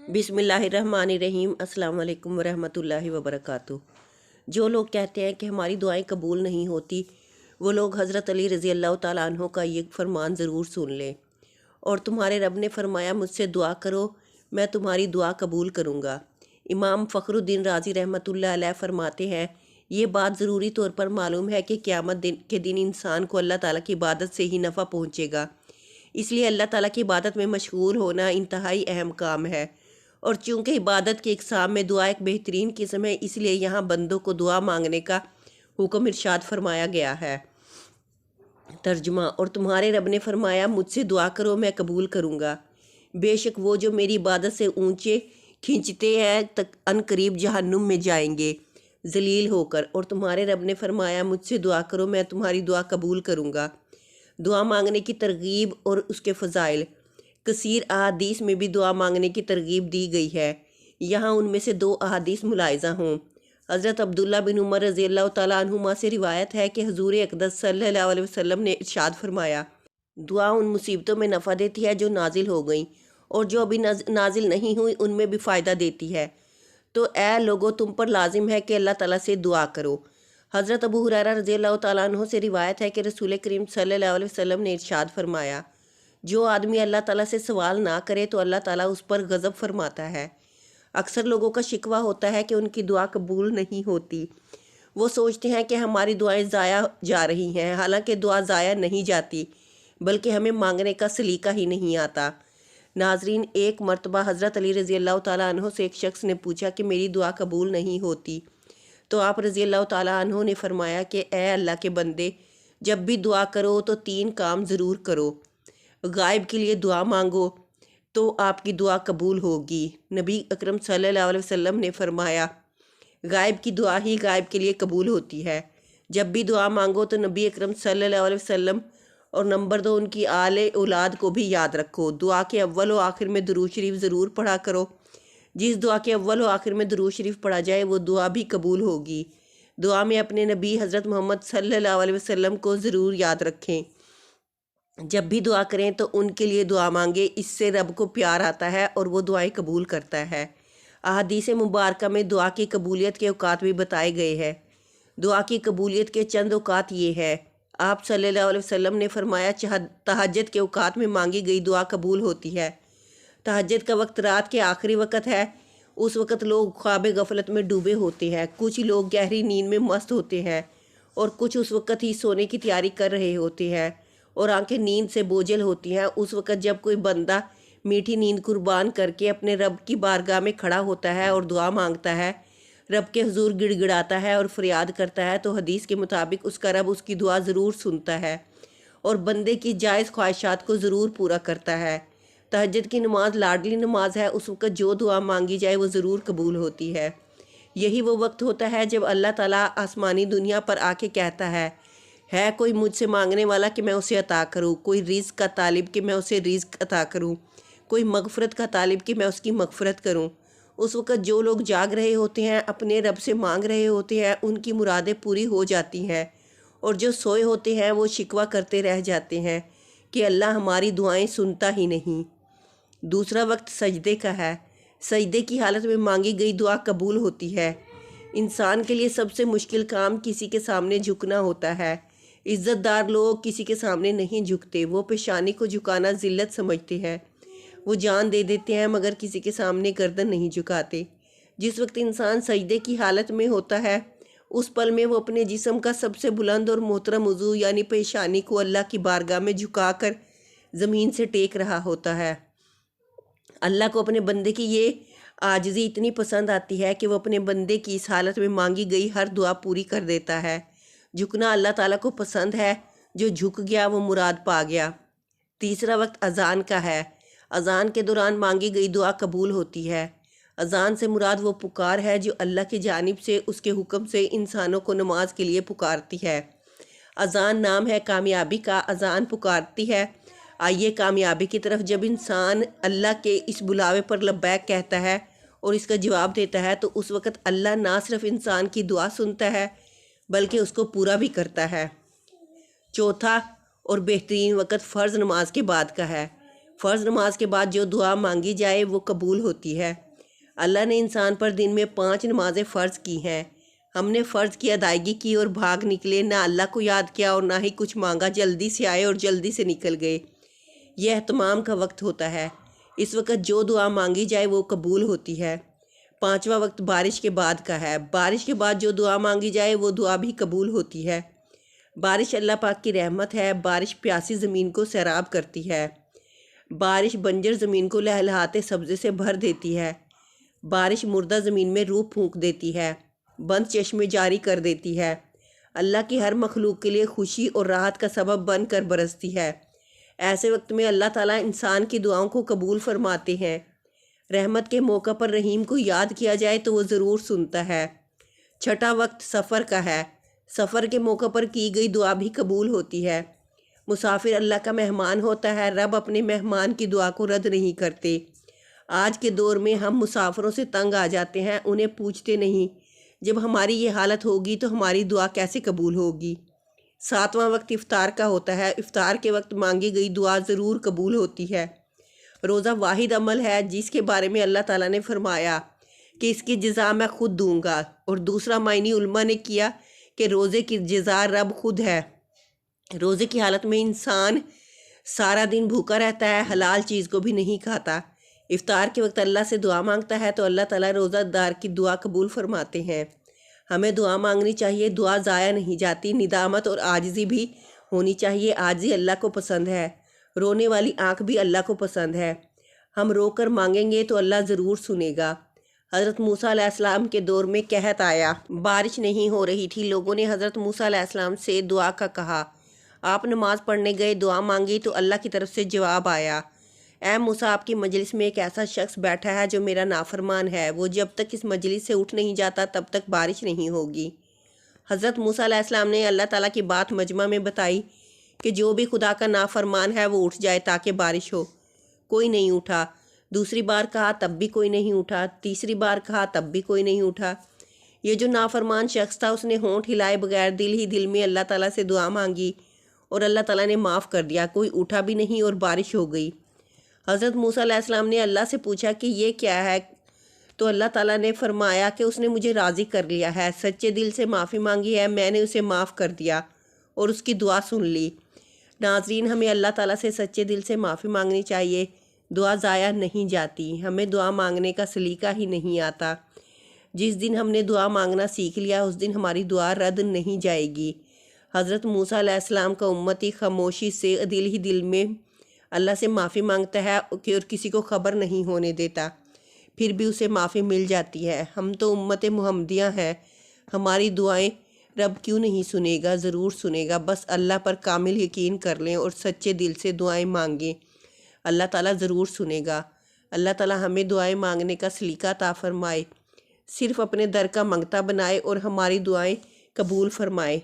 بسم اللہ الرحمن الرحیم۔ السلام علیکم ورحمۃ اللہ وبرکاتہ۔ جو لوگ کہتے ہیں کہ ہماری دعائیں قبول نہیں ہوتی، وہ لوگ حضرت علی رضی اللہ تعالیٰ عنہ کا یہ فرمان ضرور سن لیں۔ اور تمہارے رب نے فرمایا مجھ سے دعا کرو، میں تمہاری دعا قبول کروں گا۔ امام فخر الدین رازی رحمۃ اللہ علیہ فرماتے ہیں، یہ بات ضروری طور پر معلوم ہے کہ قیامت کے دن انسان کو اللہ تعالیٰ کی عبادت سے ہی نفع پہنچے گا، اس لیے اللہ تعالیٰ کی عبادت میں مشغول ہونا انتہائی اہم کام ہے۔ اور چونکہ عبادت کی اقسام میں دعا ایک بہترین قسم ہے، اس لیے یہاں بندوں کو دعا مانگنے کا حکم ارشاد فرمایا گیا ہے۔ ترجمہ: اور تمہارے رب نے فرمایا مجھ سے دعا کرو، میں قبول کروں گا۔ بے شک وہ جو میری عبادت سے اونچے کھنچتے ہیں ان قریب جہنم میں جائیں گے ذلیل ہو کر۔ اور تمہارے رب نے فرمایا مجھ سے دعا کرو، میں تمہاری دعا قبول کروں گا۔ دعا مانگنے کی ترغیب اور اس کے فضائل۔ کثیر احادیث میں بھی دعا مانگنے کی ترغیب دی گئی ہے، یہاں ان میں سے 2 احادیث ملاحظہ ہوں۔ حضرت عبداللہ بن عمر رضی اللہ تعالیٰ عنہما سے روایت ہے کہ حضور اقدس صلی اللہ علیہ وسلم نے ارشاد فرمایا، دعا ان مصیبتوں میں نفع دیتی ہے جو نازل ہو گئیں، اور جو ابھی نازل نہیں ہوئی ان میں بھی فائدہ دیتی ہے۔ تو اے لوگو، تم پر لازم ہے کہ اللہ تعالیٰ سے دعا کرو۔ حضرت ابو ہریرہ رضی اللہ تعالیٰ عنہ سے روایت ہے کہ رسول کریم صلی اللہ علیہ وسلم نے ارشاد فرمایا، جو آدمی اللہ تعالیٰ سے سوال نہ کرے تو اللہ تعالیٰ اس پر غضب فرماتا ہے۔ اکثر لوگوں کا شکوہ ہوتا ہے کہ ان کی دعا قبول نہیں ہوتی۔ وہ سوچتے ہیں کہ ہماری دعائیں ضائع جا رہی ہیں، حالانکہ دعا ضائع نہیں جاتی، بلکہ ہمیں مانگنے کا سلیقہ ہی نہیں آتا۔ ناظرین، ایک مرتبہ حضرت علی رضی اللہ تعالیٰ عنہ سے ایک شخص نے پوچھا کہ میری دعا قبول نہیں ہوتی، تو آپ رضی اللہ تعالیٰ عنہ نے فرمایا کہ اے اللہ کے بندے، جب بھی دعا کرو تو 3 کام ضرور کرو۔ غائب کے لیے دعا مانگو تو آپ کی دعا قبول ہوگی۔ نبی اکرم صلی اللہ علیہ وسلم نے فرمایا، غائب کی دعا ہی غائب کے لیے قبول ہوتی ہے۔ جب بھی دعا مانگو تو نبی اکرم صلی اللہ علیہ وسلم اور نمبر 2 ان کی آل اولاد کو بھی یاد رکھو۔ دعا کے اول و آخر میں درود شریف ضرور پڑھا کرو۔ جس دعا کے اول و آخر میں درود شریف پڑھا جائے وہ دعا بھی قبول ہوگی۔ دعا میں اپنے نبی حضرت محمد صلی اللہ علیہ وسلم کو ضرور یاد رکھیں۔ جب بھی دعا کریں تو ان کے لیے دعا مانگیں، اس سے رب کو پیار آتا ہے اور وہ دعائیں قبول کرتا ہے۔ احادیث مبارکہ میں دعا کی قبولیت کے اوقات بھی بتائے گئے ہیں۔ دعا کی قبولیت کے چند اوقات یہ ہے۔ آپ صلی اللہ علیہ وسلم نے فرمایا، تہجد کے اوقات میں مانگی گئی دعا قبول ہوتی ہے۔ تہجد کا وقت رات کے آخری وقت ہے۔ اس وقت لوگ خواب غفلت میں ڈوبے ہوتے ہیں، کچھ لوگ گہری نیند میں مست ہوتے ہیں اور کچھ اس وقت ہی سونے کی تیاری کر رہے ہوتے ہیں اور آنکھیں نیند سے بوجھل ہوتی ہیں۔ اس وقت جب کوئی بندہ میٹھی نیند قربان کر کے اپنے رب کی بارگاہ میں کھڑا ہوتا ہے اور دعا مانگتا ہے، رب کے حضور گڑ گڑاتا ہے اور فریاد کرتا ہے، تو حدیث کے مطابق اس کا رب اس کی دعا ضرور سنتا ہے اور بندے کی جائز خواہشات کو ضرور پورا کرتا ہے۔ تہجد کی نماز لاڈلی نماز ہے، اس وقت جو دعا مانگی جائے وہ ضرور قبول ہوتی ہے۔ یہی وہ وقت ہوتا ہے جب اللہ تعالیٰ آسمانی دنیا پر آ کے کہتا ہے کوئی مجھ سے مانگنے والا کہ میں اسے عطا کروں، کوئی رزق کا طالب کہ میں اسے رزق عطا کروں، کوئی مغفرت کا طالب کہ میں اس کی مغفرت کروں۔ اس وقت جو لوگ جاگ رہے ہوتے ہیں، اپنے رب سے مانگ رہے ہوتے ہیں، ان کی مرادیں پوری ہو جاتی ہیں، اور جو سوئے ہوتے ہیں وہ شکوہ کرتے رہ جاتے ہیں کہ اللہ ہماری دعائیں سنتا ہی نہیں۔ دوسرا وقت سجدے کا ہے۔ سجدے کی حالت میں مانگی گئی دعا قبول ہوتی ہے۔ انسان کے لیے سب سے مشکل کام کسی کے سامنے جھکنا ہوتا ہے۔ عزت دار لوگ کسی کے سامنے نہیں جھکتے، وہ پیشانی کو جھکانا ذلت سمجھتے ہیں۔ وہ جان دے دیتے ہیں مگر کسی کے سامنے گردن نہیں جھکاتے۔ جس وقت انسان سجدے کی حالت میں ہوتا ہے، اس پل میں وہ اپنے جسم کا سب سے بلند اور محترم عضو یعنی پیشانی کو اللہ کی بارگاہ میں جھکا کر زمین سے ٹیک رہا ہوتا ہے۔ اللہ کو اپنے بندے کی یہ عاجزی اتنی پسند آتی ہے کہ وہ اپنے بندے کی اس حالت میں مانگی گئی ہر دعا پوری کر دیتا ہے۔ جھکنا اللہ تعالیٰ کو پسند ہے، جو جھک گیا وہ مراد پا گیا۔ تیسرا وقت اذان کا ہے۔ اذان کے دوران مانگی گئی دعا قبول ہوتی ہے۔ اذان سے مراد وہ پکار ہے جو اللہ کی جانب سے اس کے حکم سے انسانوں کو نماز کے لیے پکارتی ہے۔ اذان نام ہے کامیابی کا، اذان پکارتی ہے آئیے کامیابی کی طرف۔ جب انسان اللہ کے اس بلاوے پر لبیک کہتا ہے اور اس کا جواب دیتا ہے تو اس وقت اللہ نہ صرف انسان کی دعا سنتا ہے بلکہ اس کو پورا بھی کرتا ہے۔ چوتھا اور بہترین وقت فرض نماز کے بعد کا ہے۔ فرض نماز کے بعد جو دعا مانگی جائے وہ قبول ہوتی ہے۔ اللہ نے انسان پر دن میں 5 نمازیں فرض کی ہیں۔ ہم نے فرض کی ادائیگی کی اور بھاگ نکلے، نہ اللہ کو یاد کیا اور نہ ہی کچھ مانگا، جلدی سے آئے اور جلدی سے نکل گئے۔ یہ اہتمام کا وقت ہوتا ہے۔ اس وقت جو دعا مانگی جائے وہ قبول ہوتی ہے۔ 5واں وقت بارش کے بعد کا ہے۔ بارش کے بعد جو دعا مانگی جائے وہ دعا بھی قبول ہوتی ہے۔ بارش اللہ پاک کی رحمت ہے۔ بارش پیاسی زمین کو سیراب کرتی ہے۔ بارش بنجر زمین کو لہلہاتے سبزے سے بھر دیتی ہے۔ بارش مردہ زمین میں روح پھونک دیتی ہے، بند چشمے جاری کر دیتی ہے۔ اللہ کی ہر مخلوق کے لیے خوشی اور راحت کا سبب بن کر برستی ہے۔ ایسے وقت میں اللہ تعالیٰ انسان کی دعاؤں کو قبول فرماتے ہیں۔ رحمت کے موقع پر رحیم کو یاد کیا جائے تو وہ ضرور سنتا ہے۔ 6واں وقت سفر کا ہے۔ سفر کے موقع پر کی گئی دعا بھی قبول ہوتی ہے۔ مسافر اللہ کا مہمان ہوتا ہے۔ رب اپنے مہمان کی دعا کو رد نہیں کرتے۔ آج کے دور میں ہم مسافروں سے تنگ آ جاتے ہیں، انہیں پوچھتے نہیں۔ جب ہماری یہ حالت ہوگی تو ہماری دعا کیسے قبول ہوگی؟ 7واں وقت افطار کا ہوتا ہے۔ افطار کے وقت مانگی گئی دعا ضرور قبول ہوتی ہے۔ روزہ واحد عمل ہے جس کے بارے میں اللہ تعالیٰ نے فرمایا کہ اس کی جزا میں خود دوں گا، اور دوسرا معنی علماء نے کیا کہ روزے کی جزا رب خود ہے۔ روزے کی حالت میں انسان سارا دن بھوکا رہتا ہے، حلال چیز کو بھی نہیں کھاتا۔ افطار کے وقت اللہ سے دعا مانگتا ہے تو اللہ تعالیٰ روزہ دار کی دعا قبول فرماتے ہیں۔ ہمیں دعا مانگنی چاہیے، دعا ضائع نہیں جاتی۔ ندامت اور عاجزی بھی ہونی چاہیے۔ عاجزی اللہ کو پسند ہے۔ رونے والی آنکھ بھی اللہ کو پسند ہے۔ ہم رو کر مانگیں گے تو اللہ ضرور سنے گا۔ حضرت موسیٰ علیہ السلام کے دور میں قحط آیا، بارش نہیں ہو رہی تھی۔ لوگوں نے حضرت موسیٰ علیہ السلام سے دعا کا کہا۔ آپ نماز پڑھنے گئے، دعا مانگی تو اللہ کی طرف سے جواب آیا، اے موسیٰ، آپ کی مجلس میں ایک ایسا شخص بیٹھا ہے جو میرا نافرمان ہے، وہ جب تک اس مجلس سے اٹھ نہیں جاتا تب تک بارش نہیں ہوگی۔ حضرت موسیٰ علیہ السلام نے اللہ تعالیٰ کی بات مجمع میں بتائی کہ جو بھی خدا کا نافرمان ہے وہ اٹھ جائے تاکہ بارش ہو۔ کوئی نہیں اٹھا۔ دوسری بار کہا تب بھی کوئی نہیں اٹھا۔ تیسری بار کہا تب بھی کوئی نہیں اٹھا۔ یہ جو نافرمان شخص تھا اس نے ہونٹ ہلائے بغیر دل ہی دل میں اللہ تعالیٰ سے دعا مانگی اور اللہ تعالیٰ نے معاف کر دیا۔ کوئی اٹھا بھی نہیں اور بارش ہو گئی۔ حضرت موسیٰ علیہ السلام نے اللہ سے پوچھا کہ یہ کیا ہے؟ تو اللہ تعالیٰ نے فرمایا کہ اس نے مجھے راضی کر لیا ہے، سچے دل سے معافی مانگی ہے، میں نے اسے معاف کر دیا اور اس کی دعا سن لی۔ ناظرین، ہمیں اللہ تعالیٰ سے سچے دل سے معافی مانگنی چاہیے۔ دعا ضائع نہیں جاتی۔ ہمیں دعا مانگنے کا سلیقہ ہی نہیں آتا۔ جس دن ہم نے دعا مانگنا سیکھ لیا اس دن ہماری دعا رد نہیں جائے گی۔ حضرت موسیٰ علیہ السلام کا امتی خاموشی سے دل ہی دل میں اللہ سے معافی مانگتا ہے اور کسی کو خبر نہیں ہونے دیتا، پھر بھی اسے معافی مل جاتی ہے۔ ہم تو امت محمدیہ ہیں، ہماری دعائیں رب کیوں نہیں سنے گا؟ ضرور سنے گا۔ بس اللہ پر کامل یقین کر لیں اور سچے دل سے دعائیں مانگیں، اللہ تعالیٰ ضرور سنے گا۔ اللہ تعالیٰ ہمیں دعائیں مانگنے کا سلیقہ عطا فرمائے، صرف اپنے در کا منگتا بنائے اور ہماری دعائیں قبول فرمائے۔